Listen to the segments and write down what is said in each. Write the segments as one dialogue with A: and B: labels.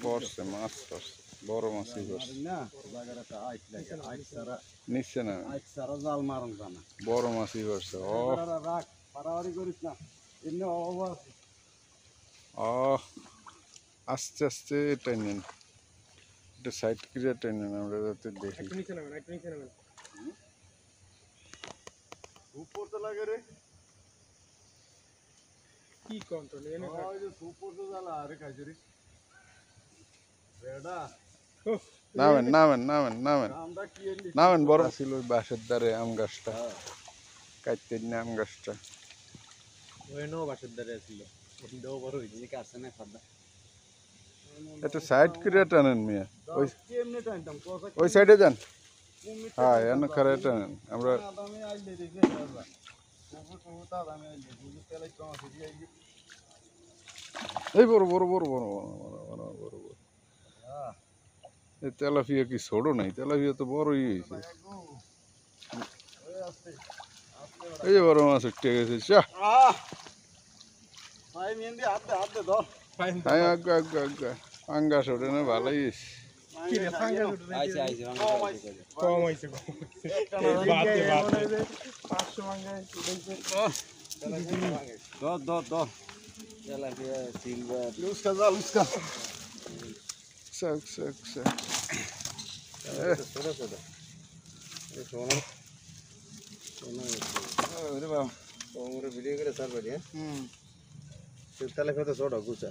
A: পড়ছে মাছ পড়ছে বড় মাছই পড়ছে নিচ্ছে না বড় মাছই পড়ছে আস্তে আস্তে টেনে এটা সাইড ক্রিয়া টেনে আমরা যাতে দেখি
B: কি কন্ট্রোল
A: নামেন নামেন নামেন নামেন নামেন বড় ছিল ওই বাঁশের ধারে আম গাছটা কাটতে আম গাছটা
B: বাসের দ্বারে ছিল বড় হয়েছে কাটছে না খাদ্য
A: এটা সাইড ক্রিয়া টানেন মিয়া ওই সাইডে যান হ্যাঁ এনে খারে টানেন আমরা এই বড় বড় বড় বড় বড় বড় বড় এই তেলাপিয়া কি ছোট নাই তেলাপিয়া তো বড়ই হয়েছে এই যে বড় মাছ উঠে গেছে চা পাঙ্গাস ওঠে না ভালোই
C: ভিডিও করে স্যার বাড়ি তেলাপিয়া তো ছোট গুছা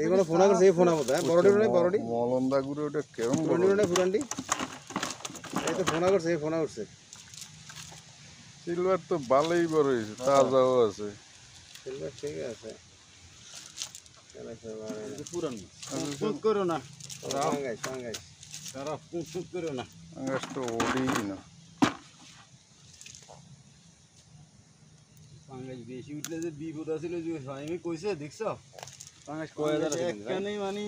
C: এইগুলো ফোনা করছে এই ফোনা মতো বড়ডি নাই বড়ডি
A: মলন্দা গুড়ে ওটা কেমন
C: বড়ডি নাই ফুরান্ডি এই তো ফোনা করছে এই ফোনা করছে
A: সিলভার তো ভালোই বড় হয়েছে তাজাও আছে
C: সিলভার ঠিক আছে
B: পুরান ফুট করো না
C: সাঙ্গাই সাঙ্গাই
B: সারা ফুট করো না
A: পাঙ্গাস তো ওড়ি না
B: পাঙ্গাস বেশি উঠলে যে বিপদ আছিল যে আমি কইছে দেখছো পাঙ্গাস কয় হাজার আছে একখানেই মানে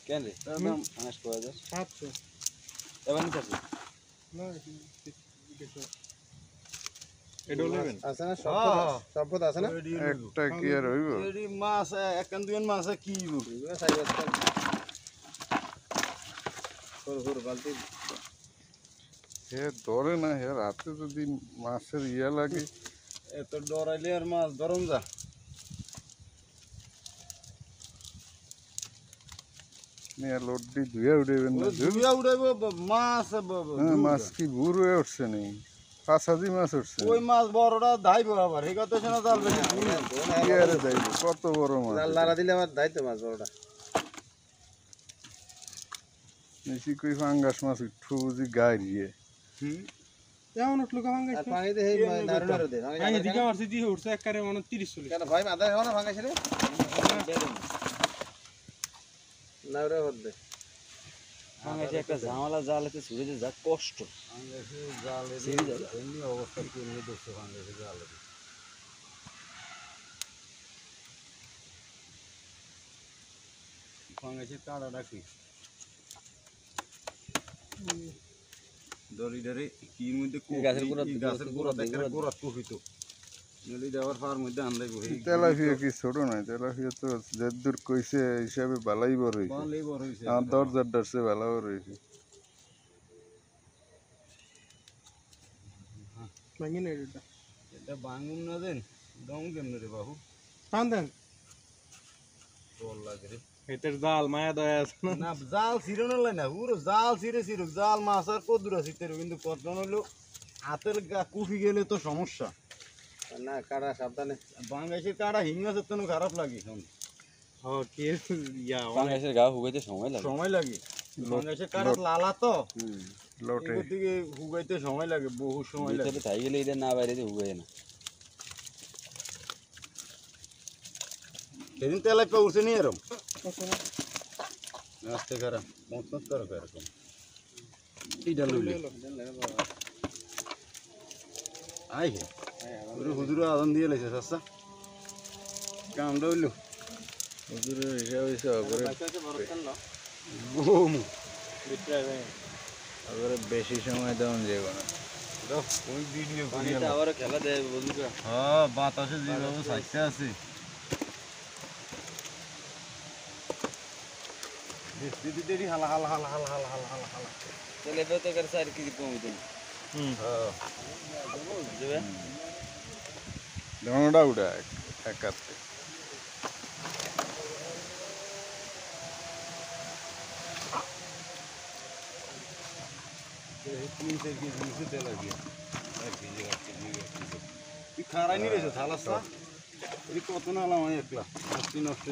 B: কেন রে দাম পাঙ্গাস কয় হাজার 700 এবার নিতে আছে না এডো নেবেন আছে না সব আছে না
A: একটা কি আর হইব
B: এডি মাছ একখান দুইন মাছ কি হইব
C: সাইজ সর বালতি
A: হে ধরে না হে রাতে যদি মাছের ইয়া লাগে
B: এত ডরাইলে আর মাছ ধরম যা
A: নিয়ে লোডটি ধুয়ে উঠেবেন না
B: ধুইয়া উড়াইব মাছ
A: মাছ কি ভুর হয়ে উঠছে নি 5 মাছ উঠছে
B: ওই মাছ বড়টা ধাইব আবার এই কথা শোনা জাল বেশি
A: কি আরে যাইব কত বড় মাছ
C: জাল লারা দিলে আবার দাইতো মাছ বড়টা
A: নিশি কই পাঙ্গাস মাছ উঠু বুঝি গাড়িয়ে
B: এমন উঠলো কামাঙ্গাই
C: আর পানিতে হেই নারু নারু দে
B: আমি দিকে মারছি দিয়ে উঠছে একবারে মানে 30 40
C: কেন ভাই মাথা খাও না ভাঙাইছে রে নারু হদ্দে
B: ভাঙাইছে একটা ঝামেলা জালেতে ছুড়ে যা কষ্ট ভাঙাইছে জালে এমনি অবস্থা কি এমনি দেখছে ভাঙাইছে জালে ভাঙাইছে কাড়াটা কি দড়ি ধরে কি মধ্যে গাছের গোড়া দেখে গোড়া কফিত নলি দেওয়ার পার মধ্যে আনলাই বই
A: তেলাপিয়া কি ছোট নাই তেলাপিয়া তো যে দূর কইছে হিসাবে ভালোই বড় হইছে
B: ভালোই বড় হইছে
A: আমার দরজার ডরছে ভালো বড় হইছে
B: ভাঙিন এটা ভাঙুন না দেন দম কেমনে রে বাবু টান দেন তোর লাগে রে এটার জাল মায়া দয়া আছে না জাল ছিড়ানো লাই না পুরো জাল ছিড়ে জাল মাছ আর কদ্দুর আছে কিন্তু কত হলো হাতের কুফি গেলে তো সমস্যা
C: না কাড়া সাবধানে
B: বাংলাদেশের কাড়া হিংগাছের তো খারাপ লাগে এখন
D: বাংলাদেশের গা হুগাইতে সময় লাগে
B: বাংলাদেশের কাড়া লালা তো
A: লোটে
B: এদিকে হুগাইতে সময় লাগে বহু সময় লাগে
D: তাই গেলে এদের না বাইরে হুগাই না
B: সেদিন তেলে পে উঠছে নি এরম আস্তে খারাপ মত করো এরকম এইটা লইলে আই হে হুজুর আদান দিয়ে লাইছে সস্তা কামটা হইলো
A: হুজুরে হিসাব হিসাব করে
B: বহু
A: আবার বেশি সময় দেওয়া যাবে না
B: ওই ভিডিও
D: আবার খেলা দেয় বন্ধুরা
B: হ্যাঁ বাতাসে যেভাবে সাইতে আছে দিদি দেরি হালা হালা হালা হালা হালা হালা হালা হালা
D: তাহলে এবার তো করে 4 কেজি কম দিন যাবে
A: দোনোটা উড়া একাতে
B: तीन चार केजी से तेल आ गया खारा नहीं रहे था थाला सा ये कत ना लावा एकला नष्ट नष्ट